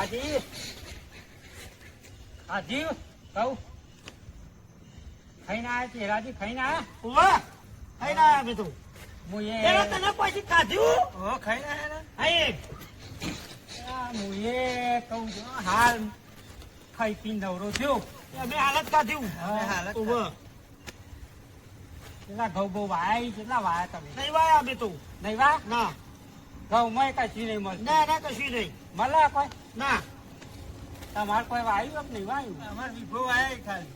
રાજી રાજીવ કહું ખાઈને આયા છે રાજી ખાઈને આયા ઓવા ખાઈને આયા મેં તો હું એ પેલા તને પછી ખાધ્યું હો ખાઈને આયા ને આયે હું એ કહું છું હાલ ખાઈ પી નવરો થયો અમે હાલત ખાધ્યું હાલત ઓવા કેટલા ઘઉં બહુ વાયા કેટલા વાયા તમે નહીં વાયા અમે તો નહીં વા ના ઘઉં માં કશું નહીં મળતું ના ના કશું નહીં મળે કોઈ ના તમારે કોઈ વાયું કે નહીં વાયું અમાર વિભો વાયા ખાલી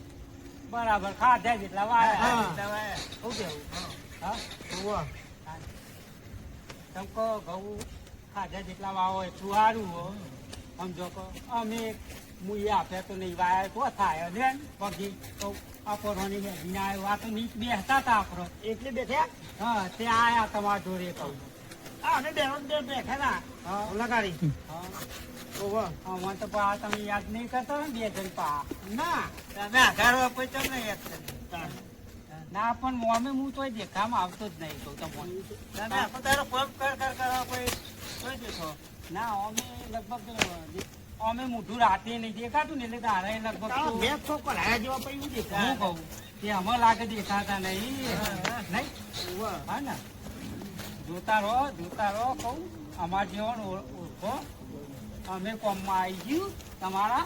બરાબર ખાધા જેટલા વાયા હા. જેટલા વાયા શું કેવું હા ઓવા તમ કહો ઘઉં ખાધા જેટલા વાવો એટલું સારું હો સમજો કહો અમે મુએ આપ્યા તો નહીં વાયા તો થાય ને પગી તો અપરોની બેસીને આવ્યો આ તો નીચ બેસતા હતા અપરો એટલે બેઠ્યા હા તે આયા તમારા જોડે કહું હા અમે બે બેઠા ના હા લગાડી હા ઓવા મને તો પા તમે યાદ નહીં કરતા ને બે જણ પા ના તમે આધારવા પછી તમને યાદ કરી ના પણ મોમે હું તોય દેખામાં આવતો જ નહીં કહું તમને તારો પગ કર કરવા કોઈ દેખો ના અમે લગભગ અમે મોઢું રાતે નહીં દેખાતું ને એટલે તારે લગભગ તો મેં તો કરાયા જેવા પછી હું દેખાય કહું કે અમે લાગે દેખાતા નહીં નહીં ઓવા હા ને જોતા રહો કહું અમાર જેવાનું ઓળખો અમે કોમમાં આવી ગયું તમારા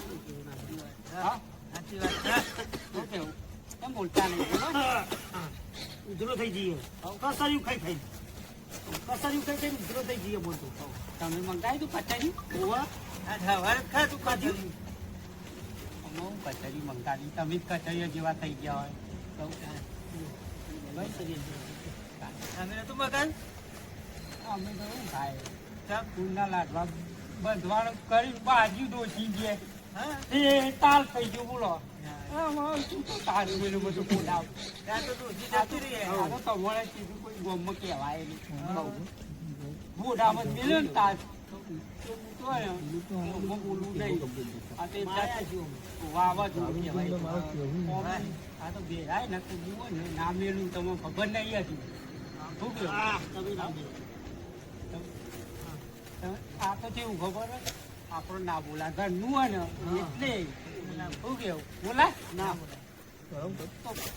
હા સાચી વાત છે શું કેવું કેમ બોલતા નહીં બોલો ઉધરો થઈ જઈએ કસર્યું ખાઈ ઉધરો થઈ જઈએ બોલતું તમે મંગાવી તું કચેરી ઓવા ખાધું અમે કચેરી મંગાવી તમે જ કચેરીઓ જેવા થઈ ગયા હોય અમે નતું મકાન અમે તો શું થાય ફૂલના લાડવા બંધવાણ કરી બાજુ દોશી ગયા એ તાલ થઈ ગયું બોલો શું તો તારું પેલું બધું બોલાવ તમારે કીધું કોઈ ગોમમાં કહેવાય નહીં બોડામાં જ મિલ્યો ને તાર બોલવું નહીં વાવાઝોડું કહેવાય આ તો બેરાય ને તો જુઓ ને ના મેલું તમને ખબર નહીં હતી શું કેવું આ તો કેવું ખબર આપણો ના બોલા ઘરનું હોય ને એટલે શું કેવું બોલા ના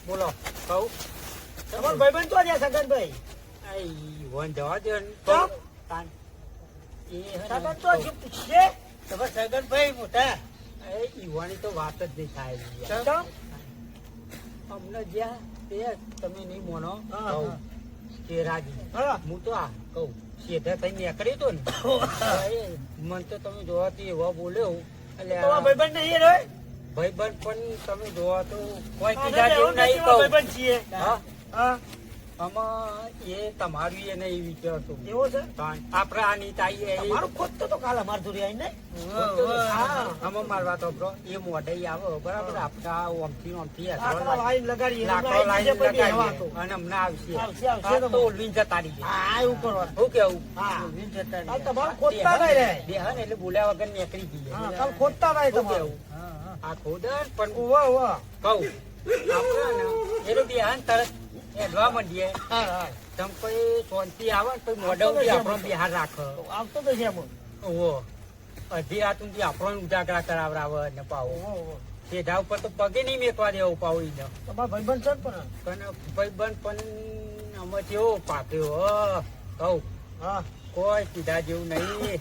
બોલો કહું તમારો ભાઈબંધ તો છે સગનભાઈ વન જવા દે સગન તો હજી પૂછશે તમારે સગનભાઈ મોટા ઈવાની તો વાત જ નહીં થાય અમને જ્યાં તે તમે નહીં મોનો કહું કે રાજી હું તો આ કહું સીધા થઈને નીકળી તો ને મને તો તમે જોવાથી એવા બોલ્યો એટલે ભાઈબંધ નહીં રે ભાઈબંધ પણ તમે જોવા તો કોઈ કીધા જેવું નહીં કહું ભાઈબંધ છીએ હા આમાં એ તમારું એ નહીં વિચારતું એવો છે આપડે આની તાઈ મારું ખોટતો તો કાલ અમાર ધોરી આવીને આમાં મારવા તો બ્રો એ મોઢે આવે બરાબર આપડા ઓમથી લાઈન લગાડીએ અને હમણાં આવશે તો ઓલવીન જતા રહીએ એવું કરવા શું કેવું ઓલવીન જતા રહીએ તમારું ખોટતા નહીં રે બેહન એટલે બોલ્યા વગર નીકળી જઈએ કાલ ખોટતા નહીં તમારું આ ખોદર પણ ઉવા ઉવા કહું આપડે એનું બેહન તરત એડવા માંડીએ તમ કોઈ શાંતિ આવે તો મોઢા આપણો બિહાર રાખો આવતો તો છે ઓહો અડધી રાત સુધી આપણો ઉજાગરા કરાવરાવે ને પાવો સીધા ઉપર તો પગે નહીં મેકવા દેવું પાવો એને તમારા ભાઈબંધ છે પણ ભાઈબંધ પણ અમે કેવો પાક્યો કહું હા કોઈ સીધા જેવું નહીં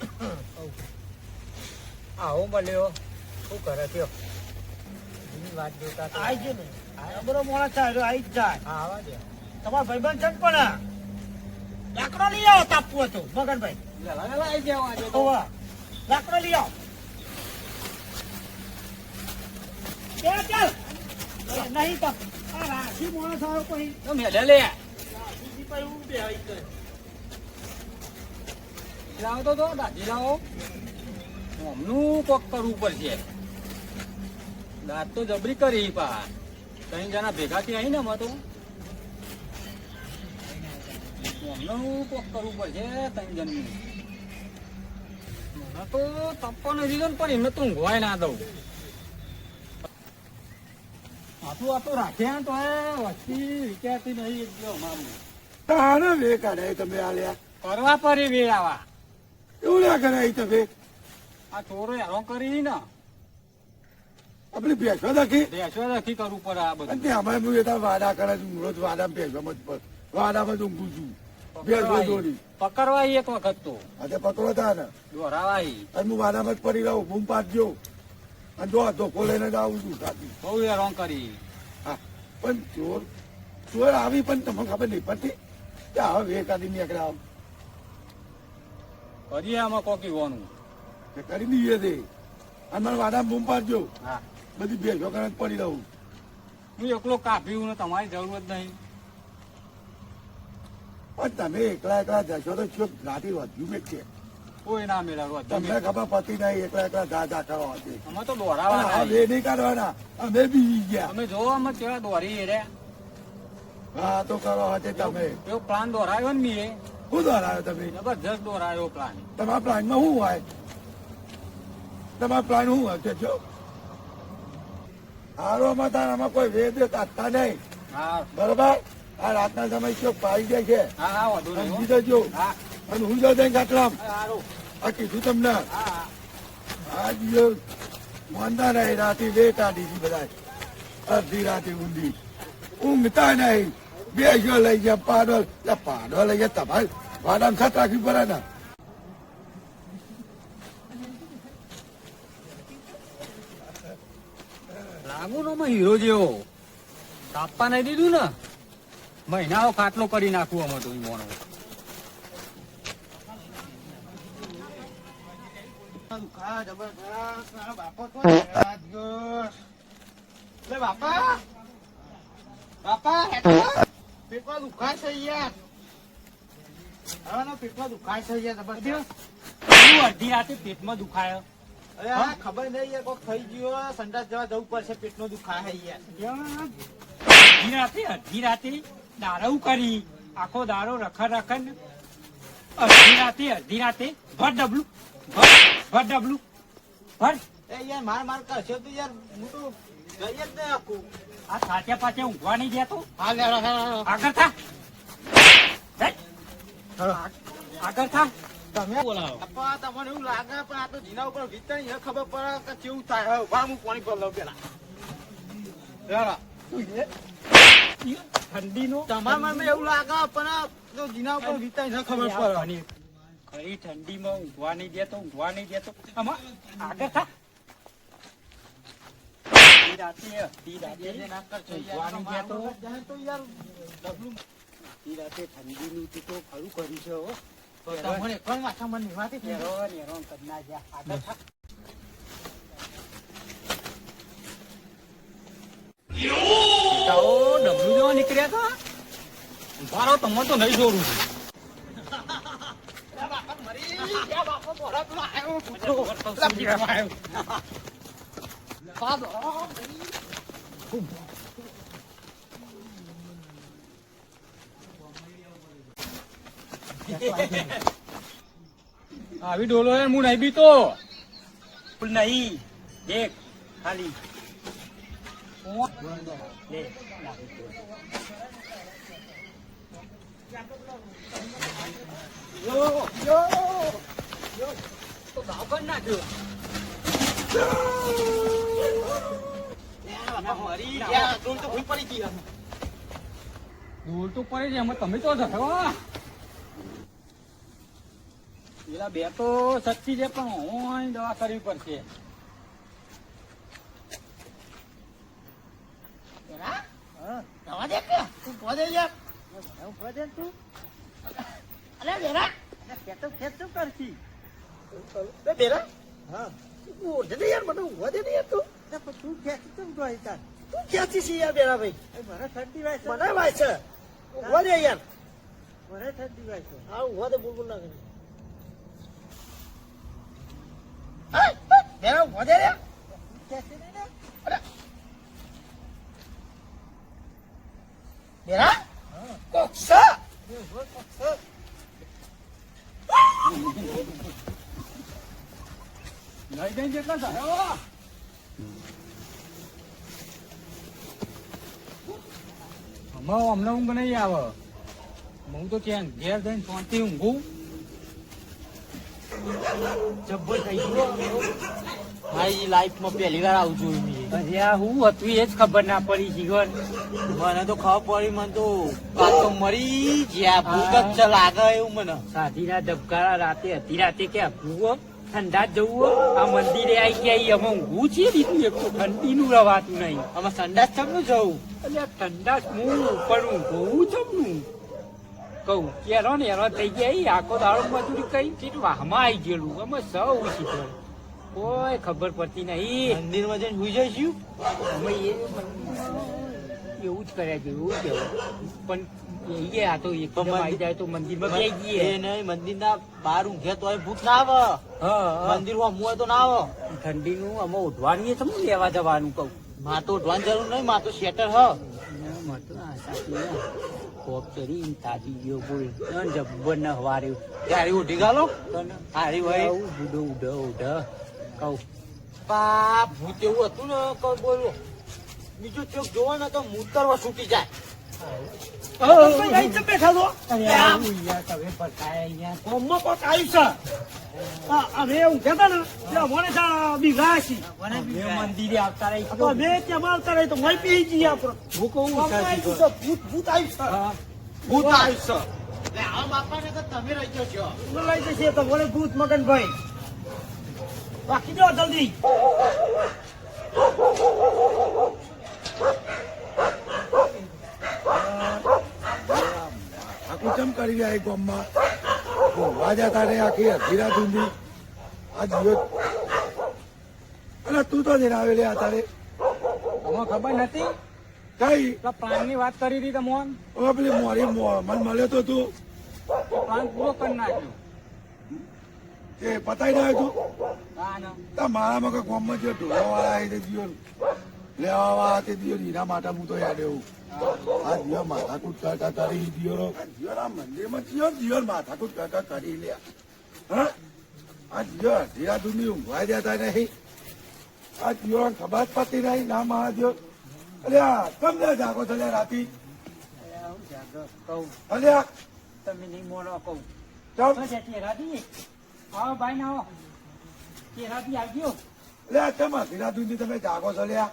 આવો મળ્યો શું કરે કયો વાત જોતા આવી ગયો ને બરોબર મોડા થાય આવી જ જાય હા આવા દે તમારા ભાઈબંધ છે પણ લાકડો લઈ આવો તાપવું હતું મગનભાઈ આવી જવા ઓવા લાકડો લઈ આવો ચાલ નહીં તો આ રાશી માણસ આવ્યો પછી તમે લે રાશી પછી હું બે આવી ગયો લાવો તો દાદી લાવો હમનું કોક કરવું પડશે દાંત તો જબરી કરી પા ત્રણ જણા ભેગા થી આવી ને એમાં તો હમનું કોક કરવું પડશે ત્રણ જણનું મને તો તપો નથી ને પણ એમને તો ઊંઘવાય ના દઉં આટલું રાખ્યા તો વસ્તી વિચારતી નહીં એકદમ અમારું તાને વે કાઢાય તમે આલ્યા કરવા પરી વેળાવા એવું ના કરાય તમે આ ચોરો હેરાન કરી ને આપણી ભેંસો નાખી બેસો નથી કરવું પડે આ બધું. અને ત્યાં અમે હું એટલા વાડા કરે છું રોજ વાડામાં ભેંસોમાં જ વાડામાં જ ઊંઘું છું ભેંસો દોરી પકડવાય એક વખત તો આજે પકડો તા ને દોરાવાય. અને હું વાડામાં જ પડી રહું બૂમ પાડજો અને જો ધોકો લઈને જ આવું છું સાથી બહુ હેરાન કરી. હા પણ ચોર આવી પણ તમને ખબર નહીં પડતી કે હવે વેક આદી નીકળ્યા આમ કરીએ આમાં કોકી હોવાનું. કે કરી દઈએ તે અને મને વાડામાં બૂમ પાડજો હા બધી ભેંસો કરે જ પડી રહું હું એકલો કાપ્યું ને તમારી જરૂર જ નહીં. પણ તમે એકલા એકલા જશો તો શું ગાડી વધ્યું મેં છે કોઈ ના મેળવ્યો તમને ખબર પડતી નહીં એકલા એકલા જા કરવા હતી અમે તો આ દોરાવાના. બે નહીં કાઢવાના અમે બી ગયા અમે જો અમે કેવા દોરી રે હા તો કરો હશે તમે એવો પ્લાન દોરાયો ને મીએ શું દોરાયો તમે જબરજસ્ત દોરાયો પ્લાન. તમારા પ્લાનમાં શું હોય તમારા પ્લાન શું હોય કે જો હારોમાં તાર આમાં કોઈ વેદ કાઢતા નહીં હા બરોબર આ રાતના સમય શું પાઈ જાય છે હા હા વધુ સમજી નહીં. જજો હા અને હું જાઉં ત્યાં કાટલામ સારું. આ કીધું તમને હા આ દિવસ વાંધા નહીં રાતે બે કાઢી હતી બધા અડધી રાતે ઊંધી ઊંઘતા નહીં બેસ્યો લઈ ગયા પાડો લઈ ગયા તમારે વાડામાં છત રાખવી પડે ને લાગુ નો માં હીરો જેવો કાપવા નહીં દીધું ને મહિનાઓ ખાટલો કરી નાખવું અમે તો ઈ મોણો. પેટમાં દુખાય છે યાર હવે પેટમાં દુખાય છે યાર જબરદસ્ત. પેલું અડધી રાતે પેટમાં દુખાય. અરે આ ખબર નહીં યાર કોક થઈ ગયો સંડાસ જવા જવું પડશે પેટનો દુખાય છે યાર અડધી રાતે દારૂ કરી આખો દારો રખડ ને અડધી રાતે ભર ડબલું ભર ડબલું ભર. એ યાર માર કરશો તો યાર હું તો ગઈ જ નહીં આખું. આ સાચા પાછે ઊંઘવા નહીં દેતો. હા લે આગળ થા હેટ. આગળ થા. તમે બોલાવો અપ્પા તમને એવું લાગે પણ આ તો જીના ઉપર વીતણી છે ખબર પડે કે કેવું થાય હવે હું પાણી પર લઉં પેલા ઠંડી નો તમારા મનમાં એવું લાગે પણ આ તો જીના ઉપર વીતણી છે ખબર પડે ખરી ઠંડીમાં ઊંઘવા નહીં દેતો આમાં આગળ થા. અડધી રાતે ઊંઘવા નહીં દેતો. તો યાર ડબલું અડધી રાતે ઠંડીનું તું તો ખરું કર્યું છે હો. તમને કોણ માથા મન નિવાતી છે હેરાન કરી નાખ્યા. આગળ થા. બેટાઓ, ડબલું જેવા નીકળ્યા હતા. ઊભા રહો, તમને તો નહીં જોડું. આવી ડોલો હે, હું નહીં બીતો. ફૂલ નહીં, દેખ ખાલી લે. તો ગાવ પણ નાખ્યો. દૂર તો પડે છે એમાં તમે તો જશો. પેલા બે તો સચ્ચી છે પણ હું દવા કરવી પડશે. લઈ જઈને જેટલા થયો. અમને ઊંઘ નહીં આવે. હું તો ત્યાં ઘેર જઈને શાંતિ ઊંઘું. જબ્બર થઈ ગયો મારી લાઈફમાં પહેલી વાર આવું જોયું મેં. અરે આ હું હતું એ જ ખબર ના પડી જીવન મને તો ખબર પડી, મને તો કાં તો મરી જ્યાં ભૂખ જ છે લાગે એવું મને. સાધીના ધબકારા રાતે અધી રાતે કે ભૂવો ઠંડા જ જવું આ મંદિરે આવી ગયા અમે ઊંઘું છે દીધું એક તો ઠંડીનું રવાતું નહીં આમાં સંડાસ ચમનું જવું. એટલે આ ઠંડા હું પણ ઊંઘું જમનું કહું કેરો ને એરો થઈ ગયા ઈ આખો દાડો મજૂરી કઈ ચીટ વાહમાં આવી ગયેલું અમે સૌ શીખર કોઈ ખબર પડતી નહીં મંદિરમાં જઈને સુઈ જઈશું. અમે એવું જ કર્યા જેવું કેવું પણ એ આ તો એકદમ આવી જાય તો મંદિરમાં બે જઈએ એ નહીં, મંદિરના બહાર ઊંઘે તોય ભૂખ ના આવે. હા મંદિર માં હોય તો ના આવે. ઠંડીનું અમે ઉઠવાનું એ તમને લેવા જવાનું કહું માં તો ઉઠવાની જરૂર નહીં, માં તો શેટર હ. કોક કરી તાજી ગયો બોલ જબ્બર ના હવારે ત્યારે ઉઠી ગાલો હારી ભાઈ. ઉડો ઉડો ઉડો કહું પા ભૂત એવું હતું ને કોઈ બોલો બીજું ચોક જોવો ને તો મૂતરવા છૂટી જાય. મંદિરે આવતા રહી ભૂત આવ્યું છે. આ બાપાને તો તમે રહી ગયો છો. ભૂત મગનભાઈ બાકી જો જલ્દી આખું ચમ કરી રહ્યા એ ગામમાં ઊંઘવા જતા રે આખી અડધી રાત ઊંધી આ દિવસ અરે તું તો જઈને આવેલી અત્યારે મને ખબર નથી કઈ પેલા પ્લાનની વાત કરી હતી તમોન હવે પેલી મોરી મન મળ્યો તો તું પ્લાન પૂરો કરી નાખ્યો તે પતાઈ ના તું હા ને તા મારામાં કોઈ ગામમાં જે ઢોળા વાળા આવી દિયો લેવા વાળા તે દિયો એના માટે હું તો યાદ એવું આ દિયો માથાકૂટ કરતા કરી દિયો દિયોના મંદિરમાં દિયો માથાકૂટ કરતા કરી લે હા આ દિયો અડધી રાત સુધી ઊંઘવા દેતા નહીં આ દિયો ખબર જ પડતી નહીં ના મારા દિયો અલ્યા તમને જાગો છો રાતી કહું અલ્યા તમે નહીં મોનો કહું ચાલ ચેરાજી આવો ભાઈ ના આવો ચેરાજી આવજો અલ્યા કેમ અડધી રાત સુધી તમે જાગો છો લ્યા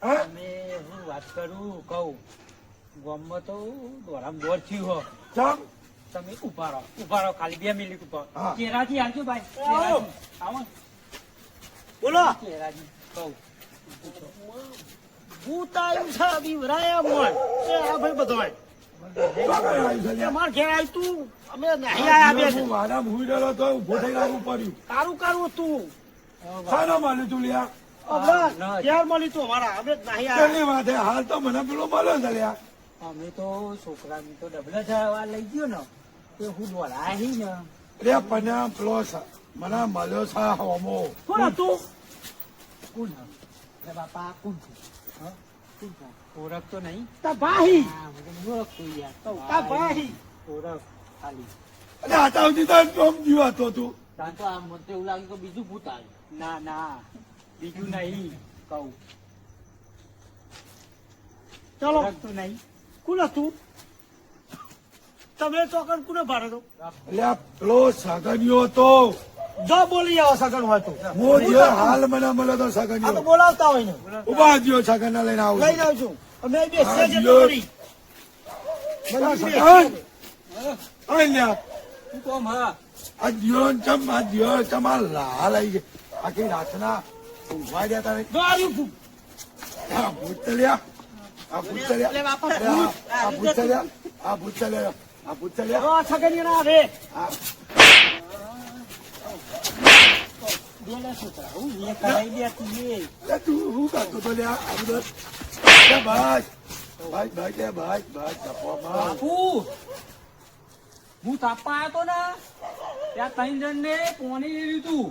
હા તમે હું વાત કરું કહું ગામમાં તો દોરામ દોર થયું હો ચાલ તમે ઉભા રહો ખાલી 2 મિનિટ ઉપર હા. ચેરાજી આવજો ભાઈ ચેરાજી આવો બોલો ચેરાજી કહું ભૂત આવ્યું છે બીવરાયા મોણ એ આ ભાઈ બધોય અમાર ઘેર આવ્યું તું અમે નહીં આયા બે હું વાડા ભૂઈ રહ્યો તો ઉભો થઈ રાખવું પડ્યું તારું કારું તું શાનો માન્યું તું લ્યા હમણાં ઘેર મળી તું અમારા અમે નહીં આયા કેટલી વાત હે હાલ તો મને પેલો મળ્યો છે લ્યા અમે તો છોકરાને તો ડબલા જવા લઈ ગયો ને તે હું દોડાહી ને રે પણ પેલો મને મળ્યો છે હોમો કોણ હતું કોણ હે બાપા કોણ છે હા કોણ છે ઓળખતો નહીં તા ભાઈ હા મને ઓળખતો યાર તો તા ભાઈ ઓળખ ખાલી એટલે આતા સુધી તો ટોપ જીવ હતો તું તાન તો આ મને તો એવું લાગ્યું કે બીજું ભૂત આવ્યું. ના ના બીજું નહીં કહું ચલો ઓળખતો નહીં કોણ હતું તમે ચોકન કોને ભાડે તો એટલે આ પેલો સગનિયો હતો જો બોલી આવો સગન હોય તો હું જે હાલ મને મળ્યો તો આ તો સગનિયો બોલાવતા હોય ને ઉભા જ્યો સગન લઈને આવું લઈ જાઉં છું અમે બે હા, સેજ જો. કરી લ્યા તું કોમ હા આ દિયો ચમ આ દિયો ચમ આ લાલ આવી ગઈ આખી રાતના ઊંઘવા દેતા નહીં દોડ્યું તું આ ભૂત ચલ્યા આ ભૂત ચલ્યા આ ભૂત ચલ્યા આ ભૂત ચલ્યા આ ભૂત ચલ્યા આ સગન ના આવે બેલા છોકરા હું એ કરાઈ લે તું એ લે તું શું કરતો તો લ્યા આ બધું લે ભાઈ લે ભાઈ તપવામાં બાપુ હું તાપા આવ્યો તો ને ત્યાં 3 જણને પોણી લીધું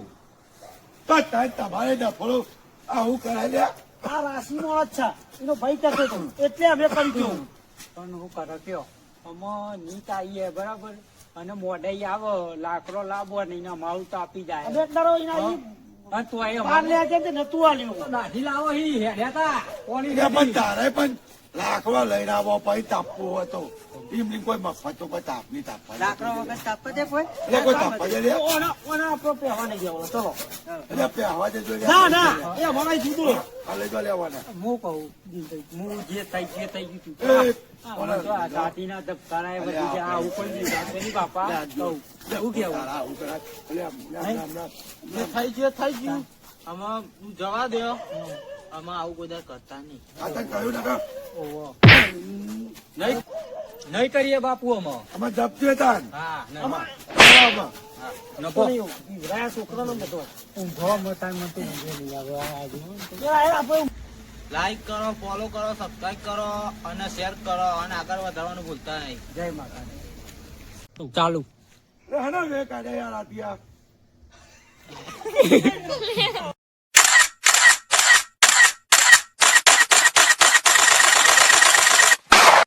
તો તાય તમારે ડફળો આ હું કરાય લ્યા આ રાશિ નો જ છે એનો ભાઈ કહેતો હતો એટલે અમે કરી દઉં પણ હું કરો કયો અમે નીત આવીએ બરાબર અને મોઢાઈ આવે લાકડો લાવવો નહીં ને મારું તો આપી જાય અમે ડરો એના અને તો એ બાર લે કે નતું આલ્યું દાઢી લાવો હી હેડ્યા તા પોણી એટલે પણ તારે પણ લાકડો લઈને આવો પછી તાપવો હતો એમની કોઈ મફત તો કોઈ તાપ નહીં તાપવા દે. લાકડા વગર તાપવા દે કોઈ? એટલે કોઈ તાપવા દે રે. ઓના આપણો પહેવા નહીં દેવાનો ચલો એટલે પહેવા દેજો રે. ના ના એ અમારા જુદું આ લઈ જો લેવાના. હું કહું હું જે થઈ ગયું તું. એ, મને તો આ દાંતીના ધબકારા એ બધી જે આ ઉપર ની વાત કરી બાપા કહું. શું કેવું? તારા આવું કરા. એટલે આમ. જે થઈ ગયું આમાં જવા દો આમાં આવું કોઈ દર કરતા નહીં આ તને કહ્યું ને કે ઓહો. નહીં કરીએ બાપુ અમે. અમે જપજે તાન. હા નહીં. બરાબર. નફો. વિરાયા છોકરાનો બધો ઊંઘો મતાન મને તો ઊંઘે નહીં આવે. આ આજુ. આપણે લાઈક કરો ફોલો કરો સબસ્ક્રાઇબ કરો અને શેર કરો અને આગળ વધારવાનું ભૂલતા નહીં જય માતા. ચાલુ. હે ને વે કાઢે યાર આટિયા.